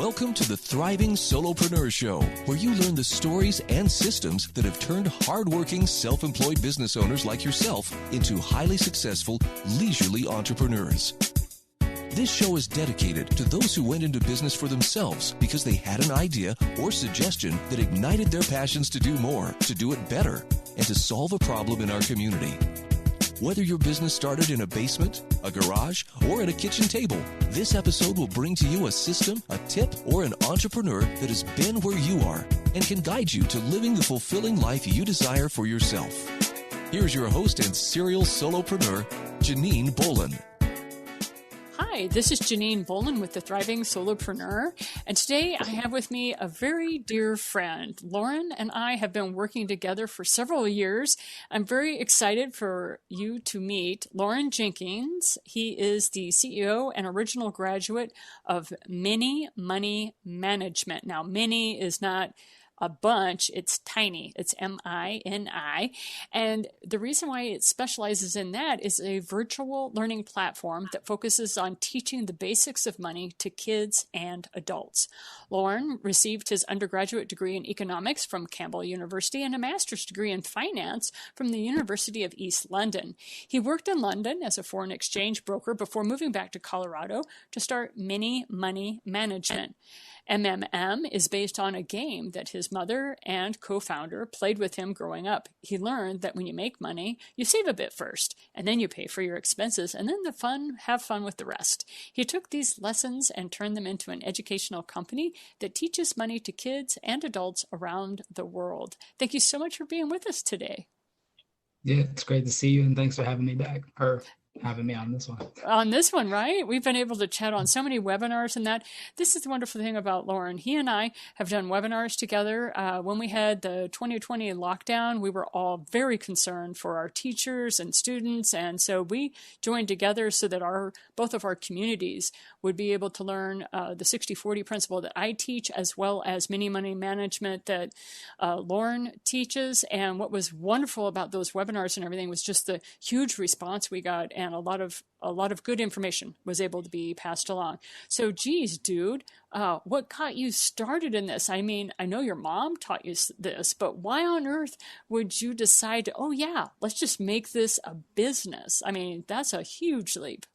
Welcome to the Thriving Solopreneur Show, where you learn the stories and systems that have turned hardworking, self-employed business owners like yourself into highly successful, leisurely entrepreneurs. This show is dedicated to those who went into business for themselves because they had an idea or suggestion that ignited their passions to do more, to do it better, and to solve a problem in our community. Whether your business started in a basement, a garage, or at a kitchen table, this episode will bring to you a system, a tip, or an entrepreneur that has been where you are and can guide you to living the fulfilling life you desire for yourself. Here's your host and serial solopreneur, Janine Bolon. Hi, this is Janine Bolon with the Thriving Solopreneur, and today I have with me a very dear friend. Lorne and I have been working together for several years. I'm very excited for you to meet Lorne Jenkins. He is the CEO and original graduate of Mini Money Management. Now, Mini is not a bunch, it's tiny. It's MINI. And the reason why it specializes in that is a virtual learning platform that focuses on teaching the basics of money to kids and adults. Lorne received his undergraduate degree in economics from Campbell University and a master's degree in finance from the University of East London. He worked in London as a foreign exchange broker before moving back to Colorado to start Mini Money Management. MMM is based on a game that his mother and co-founder played with him growing up. He learned that when you make money, you save a bit first, and then you pay for your expenses, and then have fun with the rest. He took these lessons and turned them into an educational company that teaches money to kids and adults around the world. Thank you so much for being with us today. Yeah, it's great to see you, and thanks for having me back, or having me on this one. On this one, right? We've been able to chat on so many webinars and that. This is the wonderful thing about Lorne. He and I have done webinars together. When we had the 2020 lockdown, we were all very concerned for our teachers and students. And so we joined together so that both of our communities would be able to learn the 60-40 principle that I teach, as well as mini money management that Lorne teaches. And what was wonderful about those webinars and everything was just the huge response we got, and a lot of good information was able to be passed along. So, geez, dude, what got you started in this? I mean, I know your mom taught you this, but why on earth would you decide to, oh yeah, let's just make this a business? I mean, that's a huge leap.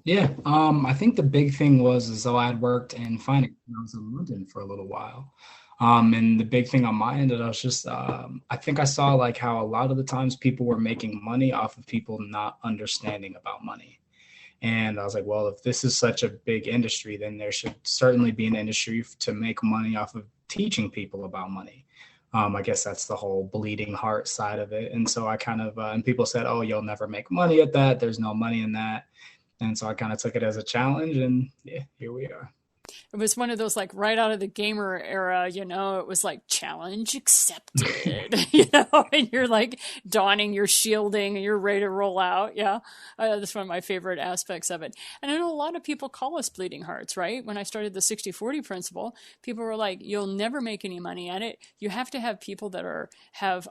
Yeah, I think the big thing was so I had worked in finance when I was in London for a little while. And the big thing on my end, I was just, I think I saw like how a lot of the times people were making money off of people not understanding about money. And I was like, well, if this is such a big industry, then there should certainly be an industry to make money off of teaching people about money. I guess that's the whole bleeding heart side of it. And so I kind of, and people said, oh, you'll never make money at that. There's no money in that. And so I kind of took it as a challenge, and yeah, here we are. It was one of those like right out of the gamer era, it was like challenge accepted, and you're like donning your shielding and you're ready to roll out. Yeah. That's one of my favorite aspects of it. And I know a lot of people call us bleeding hearts, right? When I started the 60-40 principle, people were like, you'll never make any money at it. You have to have people that have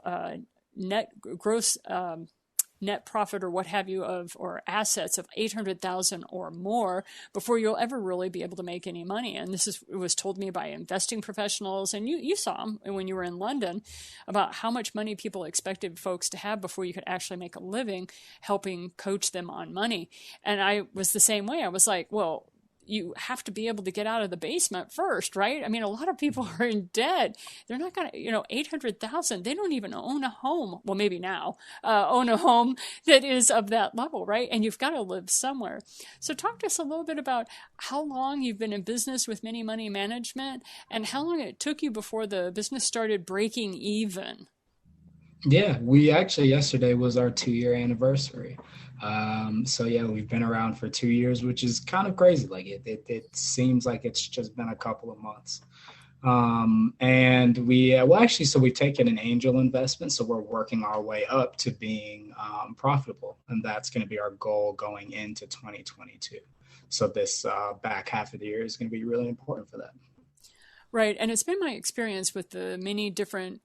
net profit or what have you or assets of 800,000 or more before you'll ever really be able to make any money. And it was told me by investing professionals, and you saw them when you were in London, about how much money people expected folks to have before you could actually make a living helping coach them on money. And I was the same way. I was like, well, you have to be able to get out of the basement first, right? I mean, a lot of people are in debt. They're not going to, 800,000, they don't even own a home. Well, maybe now, own a home that is of that level, right? And you've got to live somewhere. So talk to us a little bit about how long you've been in business with Mini Money Management and how long it took you before the business started breaking even. Yeah, we actually, yesterday was our 2-year anniversary. So yeah, we've been around for 2 years, which is kind of crazy. Like it seems like it's just been a couple of months. And so we've taken an angel investment. So we're working our way up to being profitable. And that's going to be our goal going into 2022. So this back half of the year is going to be really important for that. Right. And it's been my experience with the many different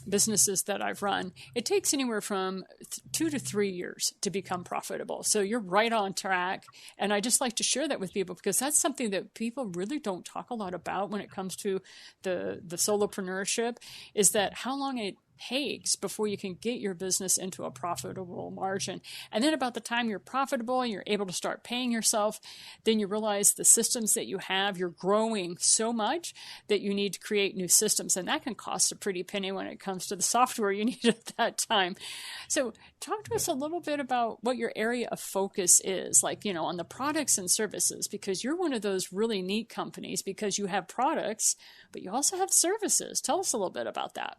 businesses that I've run, it takes anywhere from 2 to 3 years to become profitable. So you're right on track. And I just like to share that with people because that's something that people really don't talk a lot about when it comes to the solopreneurship, is that how long it takes before you can get your business into a profitable margin. And then about the time you're profitable and you're able to start paying yourself, then you realize the systems that you have, you're growing so much that you need to create new systems. And that can cost a pretty penny when it comes to the software you need at that time. So talk to us a little bit about what your area of focus is, like, on the products and services, because you're one of those really neat companies because you have products, but you also have services. Tell us a little bit about that.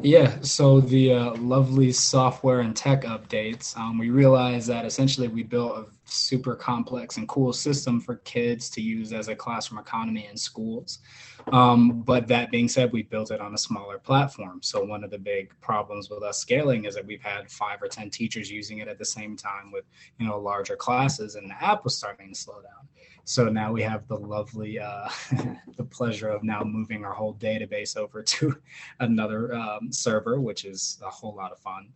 Yeah, so the lovely software and tech updates, we realized that essentially we built a super complex and cool system for kids to use as a classroom economy in schools. But that being said, we built it on a smaller platform. So one of the big problems with us scaling is that we've had 5 or 10 teachers using it at the same time with, larger classes, and the app was starting to slow down. So now we have the lovely, the pleasure of now moving our whole database over to another server, which is a whole lot of fun.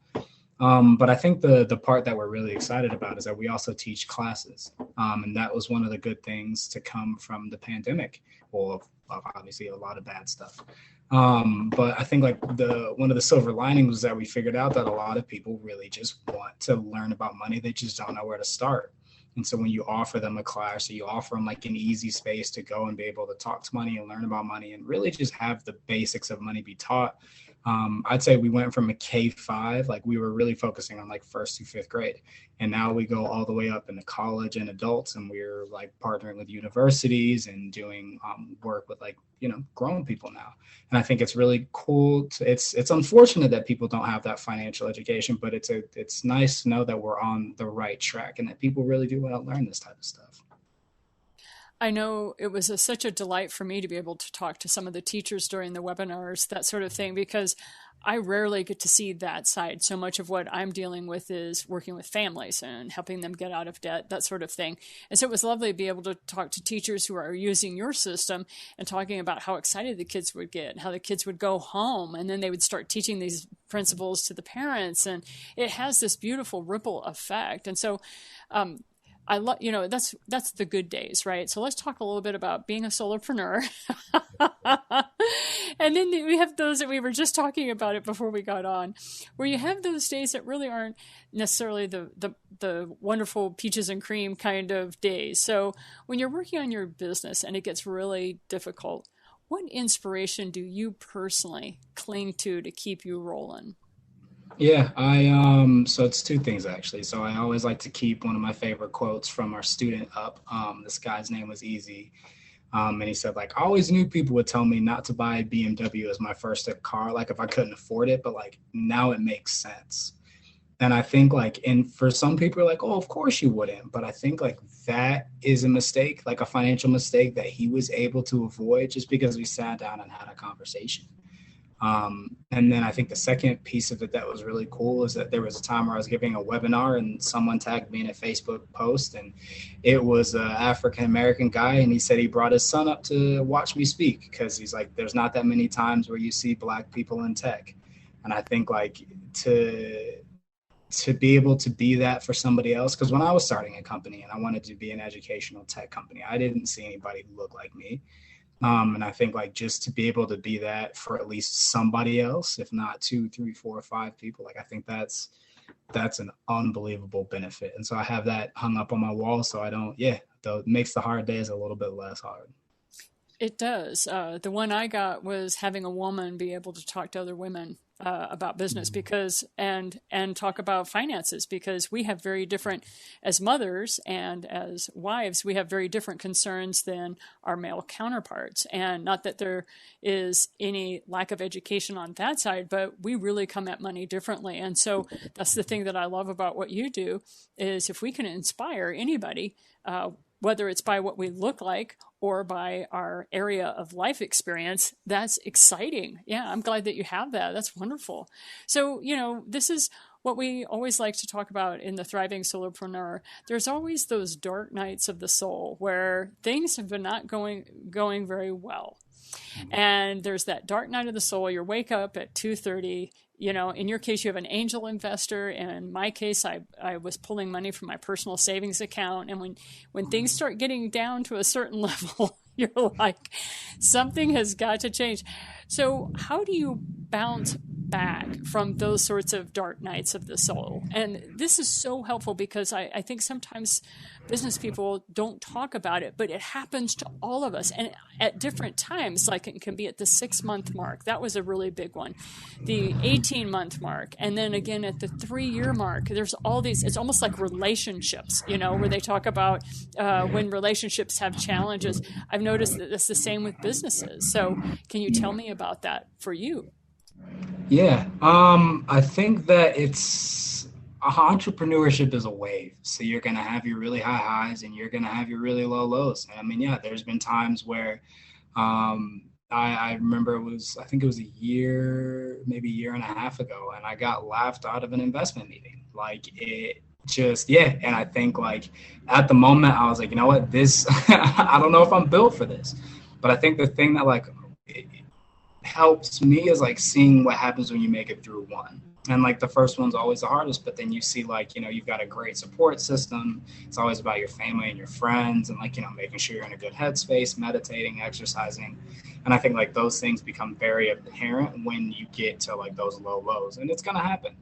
But I think the part that we're really excited about is that we also teach classes. And that was one of the good things to come from the pandemic. Well, obviously a lot of bad stuff. But I think one of the silver linings was that we figured out that a lot of people really just want to learn about money. They just don't know where to start. And so when you offer them a class, or you offer them like an easy space to go and be able to talk to money and learn about money and really just have the basics of money be taught, I'd say we went from a K-5, like we were really focusing on like 1st through 5th grade. And now we go all the way up into college and adults, and we're like partnering with universities and doing work with grown people now. And I think it's really cool. It's unfortunate that people don't have that financial education, but it's nice to know that we're on the right track and that people really do want to learn this type of stuff. I know it was such a delight for me to be able to talk to some of the teachers during the webinars, that sort of thing, because I rarely get to see that side. So much of what I'm dealing with is working with families and helping them get out of debt, that sort of thing. And so it was lovely to be able to talk to teachers who are using your system and talking about how excited the kids would get, how the kids would go home, and then they would start teaching these principles to the parents. And it has this beautiful ripple effect. And so, I love, that's the good days, right? So let's talk a little bit about being a solopreneur. And then we have those that we were just talking about it before we got on, where you have those days that really aren't necessarily the wonderful peaches and cream kind of days. So when you're working on your business and it gets really difficult, what inspiration do you personally cling to keep you rolling? Yeah, so it's 2 things actually. So I always like to keep one of my favorite quotes from our student up. This guy's name was Easy. And he said, I always knew people would tell me not to buy a BMW as my first car, if I couldn't afford it, but now it makes sense. And I think and for some people are oh, of course you wouldn't. But I think that is a mistake, a financial mistake that he was able to avoid just because we sat down and had a conversation. And then I think the second piece of it that was really cool is that there was a time where I was giving a webinar and someone tagged me in a Facebook post, and it was an African-American guy. And he said he brought his son up to watch me speak because he's there's not that many times where you see Black people in tech. And I think to be able to be that for somebody else, because when I was starting a company and I wanted to be an educational tech company, I didn't see anybody who looked like me. And I think just to be able to be that for at least somebody else, if not 2, 3, 4, 5 people, I think that's an unbelievable benefit. And so I have that hung up on my wall. So though it makes the hard days a little bit less hard. It does. The one I got was having a woman be able to talk to other women about business and talk about finances, because we have very different, as mothers and as wives, we have very different concerns than our male counterparts. And not that there is any lack of education on that side, but we really come at money differently. And so that's the thing that I love about what you do, is if we can inspire anybody, whether it's by what we look like or by our area of life experience, that's exciting. Yeah, I'm glad that you have that. That's wonderful. So, this is what we always like to talk about in the Thriving Solopreneur. There's always those dark nights of the soul where things have been not going very well. And there's that dark night of the soul. You wake up at 2:30. In your case, you have an angel investor. And in my case, I was pulling money from my personal savings account. And when things start getting down to a certain level, you're like, something has got to change. So how do you bounce back from those sorts of dark nights of the soul? And this is so helpful because I think sometimes business people don't talk about it, but it happens to all of us and at different times. Like it can be at the 6-month mark. That was a really big one. The 18-month mark. And then again at the 3-year mark, there's all these, it's almost like relationships, where they talk about when relationships have challenges. I've noticed that it's the same with businesses. So can you tell me about that for you? Yeah, I think that entrepreneurship is a wave. So you're going to have your really high highs and you're going to have your really low lows. And I mean, yeah, there's been times where I remember I think it was maybe a year and a half ago, and I got laughed out of an investment meeting. Like it just, yeah. And I think like at the moment I was like, you know what, I don't know if I'm built for this. But I think the thing that like helps me is like seeing what happens when you make it through one. And like the first one's always the hardest, but then you see like, you've got a great support system. It's always about your family and your friends and like, making sure you're in a good headspace, meditating, exercising. And I think like those things become very apparent when you get to like those low lows, and it's going to happen.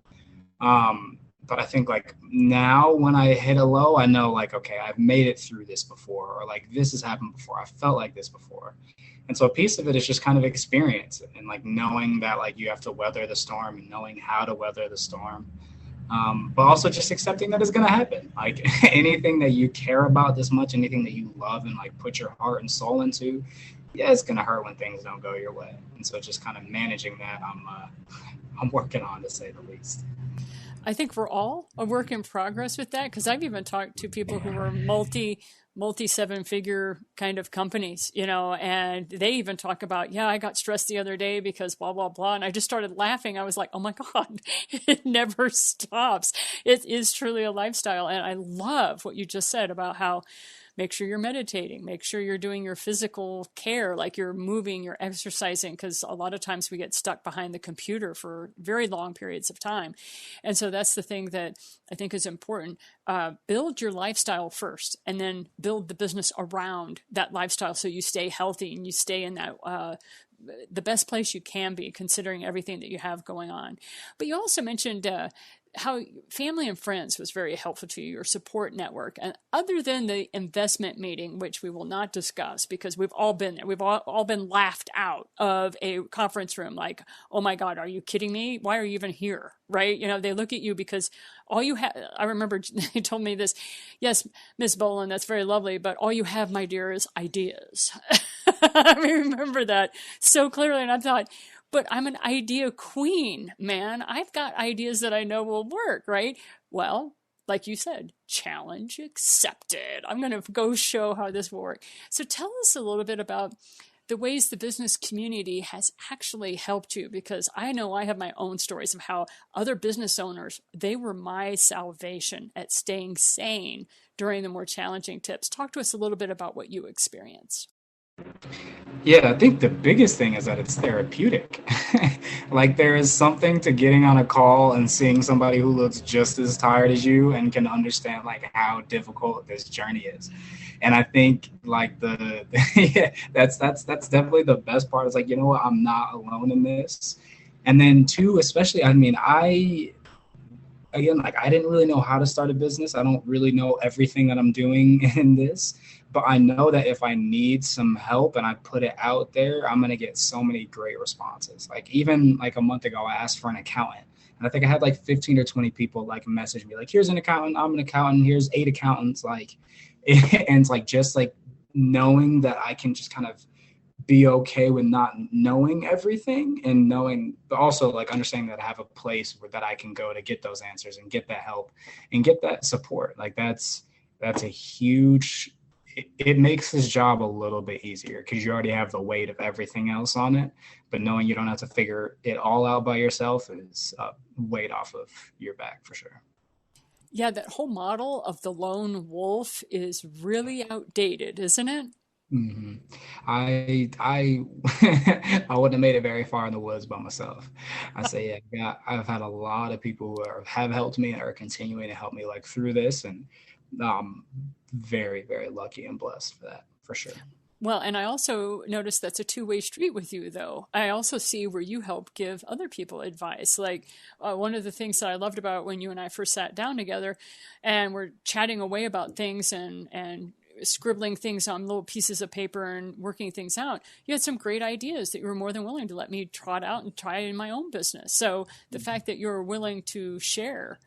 But I think like now when I hit a low, I know like, okay, I've made it through this before, or like this has happened before. I felt like this before. And so a piece of it is just kind of experience and like knowing that like you have to weather the storm and knowing how to weather the storm. But also just accepting that it's going to happen. Like anything that you care about this much, anything that you love and like put your heart and soul into, yeah, it's going to hurt when things don't go your way. And so just kind of managing that, I'm working on, to say the least. I think we're all a work in progress with that, because I've even talked to people who were multi 7-figure kind of companies, and they even talk about, I got stressed the other day because blah, blah, blah. And I just started laughing. I was like, oh my God, it never stops. It is truly a lifestyle. And I love what you just said about how make sure you're meditating, make sure you're doing your physical care, like you're moving, you're exercising, because a lot of times we get stuck behind the computer for very long periods of time. And so that's the thing that I think is important. Build your lifestyle first, and then build the business around that lifestyle so you stay healthy and you stay in that the best place you can be, considering everything that you have going on. But you also mentioned how family and friends was very helpful to you, your support network. And other than the investment meeting, which we will not discuss because we've all been there, we've all been laughed out of a conference room like, oh my God, are you kidding me? Why are you even here? Right? They look at you because all you have, I remember they told me this, yes, Miss Bolon, that's very lovely, but all you have, my dear, is ideas. I remember that so clearly. And I thought, but I'm an idea queen, man. I've got ideas that I know will work, right? Well, like you said, challenge accepted. I'm going to go show how this will work. So tell us a little bit about the ways the business community has actually helped you, because I know I have my own stories of how other business owners, they were my salvation at staying sane during the more challenging tips. Talk to us a little bit about what you experienced. Yeah, I think the biggest thing is that it's therapeutic. Like there is something to getting on a call and seeing somebody who looks just as tired as you and can understand like how difficult this journey is. And I think like yeah, that's definitely the best part. Is like, what, I'm not alone in this. And then two, especially, I mean, I didn't really know how to start a business. I don't really know everything that I'm doing in this. But I know that if I need some help and I put it out there, I'm going to get so many great responses. Like even like a month ago, I asked for an accountant. And I think I had like 15 or 20 people like message me like, here's an accountant. I'm an accountant. Here's 8 accountants. Like, and it's like, just like knowing that I can just kind of be okay with not knowing everything, and knowing, but also like understanding that I have a place that I can go to get those answers and get that help and get that support. Like that's a huge, it makes this job a little bit easier because you already have the weight of everything else on it, but knowing you don't have to figure it all out by yourself is a weight off of your back for sure. Yeah, that whole model of the lone wolf is really outdated, isn't it? hmm I I wouldn't have made it very far in the woods by myself. I say, yeah, I've had a lot of people who have helped me and are continuing to help me like through this, and I'm very, very lucky and blessed for that, for sure. Well, and I also noticed that's a two-way street with you, though. I also see where you help give other people advice. Like one of the things that I loved about when you and I first sat down together and we're chatting away about things and scribbling things on little pieces of paper and working things out, you had some great ideas that you were more than willing to let me trot out and try in my own business. So the fact that you're willing to share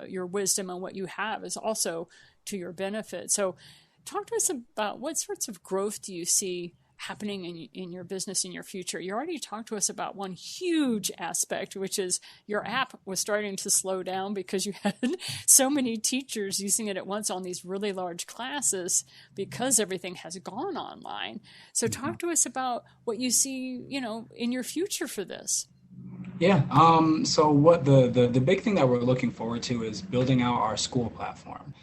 your wisdom and what you have is also to your benefit. So talk to us about what sorts of growth do you see happening in your business in your future. You already talked to us about one huge aspect, which is your app was starting to slow down because you had so many teachers using it at once on these really large classes because everything has gone online. So talk to us about what you see, in your future for this. Yeah. So what the big thing that we're looking forward to is building out our school platform.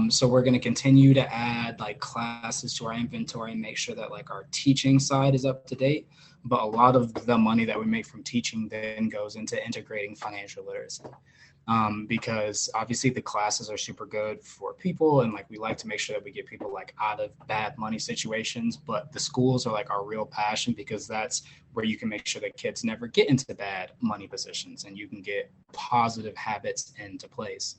So we're going to continue to add like classes to our inventory and make sure that like our teaching side is up to date. But a lot of the money that we make from teaching then goes into integrating financial literacy. Because obviously the classes are super good for people, and like we like to make sure that we get people like out of bad money situations, but the schools are like our real passion because that's where you can make sure that kids never get into bad money positions and you can get positive habits into place.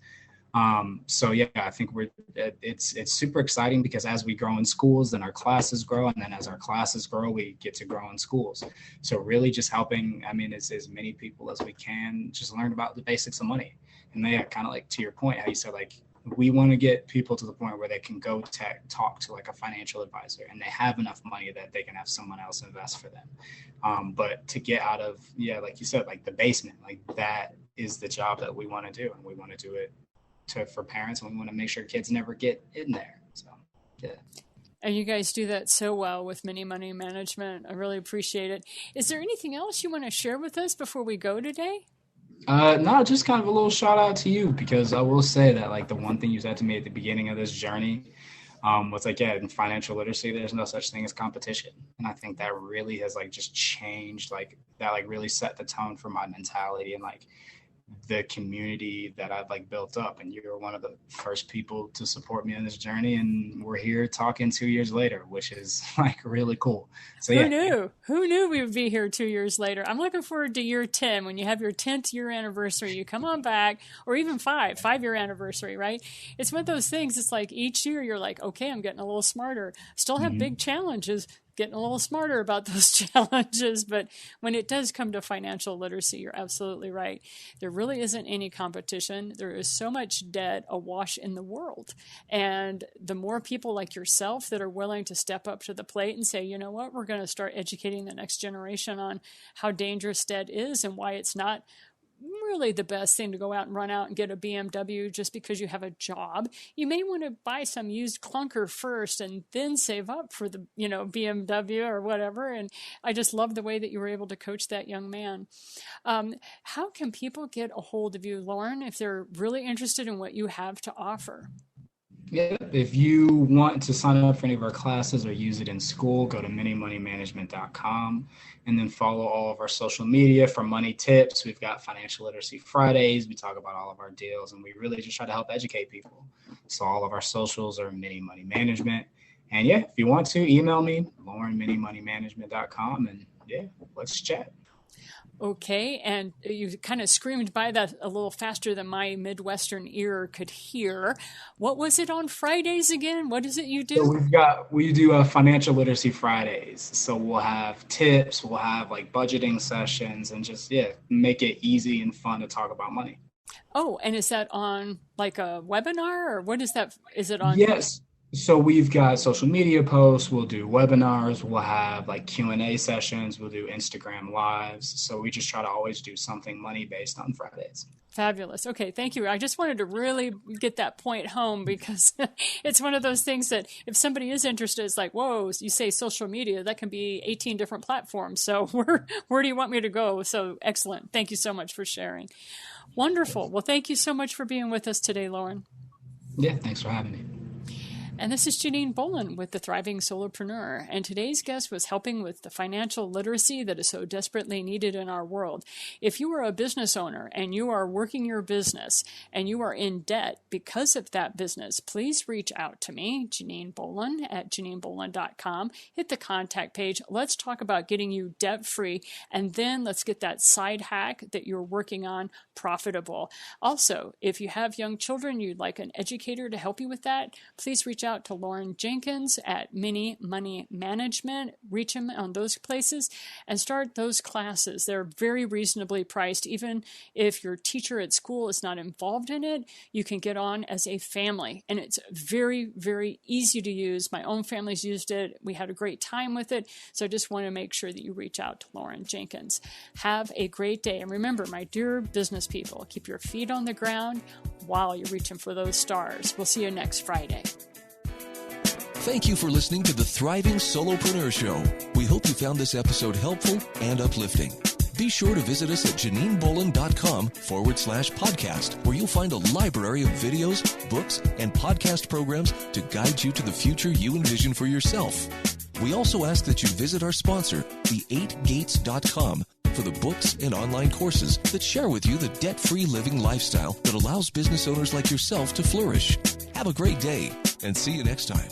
So yeah, I think it's super exciting because as we grow in schools, then our classes grow, and then as our classes grow, we get to grow in schools. So really just helping, as many people as we can just learn about the basics of money. And yeah, kind of like to your point, how you said like we want to get people to the point where they can go talk to like a financial advisor and they have enough money that they can have someone else invest for them. But to get out of, yeah, like you said, like the basement, like that is the job that we want to do, and we want to do it for parents, and we want to make sure kids never get in there. So yeah. And you guys do that so well with Mini Money Management. I really appreciate it. Is there anything else you want to share with us before we go today? No, just kind of a little shout out to you, because I will say that like the one thing you said to me at the beginning of this journey was like, yeah, in financial literacy, there's no such thing as competition. And I think that really has like just changed, like that like really set the tone for my mentality and like the community that I've like built up. And you're one of the first people to support me on this journey, and we're here talking 2 years later, which is like really cool. So yeah. Who knew we would be here 2 years later? I'm looking forward to year 10 when you have your 10th year anniversary. You come on back, or even 5-year anniversary, right? It's one of those things. It's like each year you're like, okay, I'm getting a little smarter. Still have big challenges, getting a little smarter about those challenges. But when it does come to financial literacy, you're absolutely right. There really isn't any competition. There is so much debt awash in the world. And the more people like yourself that are willing to step up to the plate and say, you know what, we're going to start educating the next generation on how dangerous debt is and why it's not really the best thing to go out and run out and get a BMW just because you have a job. You may want to buy some used clunker first and then save up for the, BMW or whatever. And I just love the way that you were able to coach that young man. How can people get a hold of you, Lorne, if they're really interested in what you have to offer? Yeah, if you want to sign up for any of our classes or use it in school, go to minimoneymanagement.com and then follow all of our social media for money tips. We've got Financial Literacy Fridays. We talk about all of our deals, and we really just try to help educate people. So all of our socials are Mini Money Management. And yeah, if you want to, email me, lauren@minimoneymanagement.com, and yeah, let's chat. Okay, and you kind of screamed by that a little faster than my Midwestern ear could hear. What was it on Fridays again? What is it you do? So we do Financial Literacy Fridays. So we'll have tips, we'll have like budgeting sessions, and just, yeah, make it easy and fun to talk about money. Oh, and is that on like a webinar, or what is that? Is it on? Yes. So we've got social media posts, we'll do webinars, we'll have like Q&A sessions, we'll do Instagram lives. So we just try to always do something money based on Fridays. Fabulous. Okay, thank you. I just wanted to really get that point home because it's one of those things that if somebody is interested, it's like, whoa, you say social media, that can be 18 different platforms. So where do you want me to go? So excellent. Thank you so much for sharing. Wonderful. Well, thank you so much for being with us today, Lorne. Yeah, thanks for having me. And this is Janine Bolon with the Thriving Solopreneur. And today's guest was helping with the financial literacy that is so desperately needed in our world. If you are a business owner and you are working your business and you are in debt because of that business, please reach out to me, Janine Bolon at JanineBolon.com. Hit the contact page. Let's talk about getting you debt-free, and then let's get that side hack that you're working on profitable. Also, if you have young children, you'd like an educator to help you with that, please reach out to Lorne Jenkins at Mini Money Management. Reach him on those places and start those classes. They're very reasonably priced. Even if your teacher at school is not involved in it, you can get on as a family. And it's very, very easy to use. My own family's used it. We had a great time with it. So I just want to make sure that you reach out to Lorne Jenkins. Have a great day. And remember, my dear business people, keep your feet on the ground while you're reaching for those stars. We'll see you next Friday. Thank you for listening to the Thriving Solopreneur Show. We hope you found this episode helpful and uplifting. Be sure to visit us at JanineBolon.com/podcast, where you'll find a library of videos, books, and podcast programs to guide you to the future you envision for yourself. We also ask that you visit our sponsor, the8gates.com, for the books and online courses that share with you the debt-free living lifestyle that allows business owners like yourself to flourish. Have a great day, and see you next time.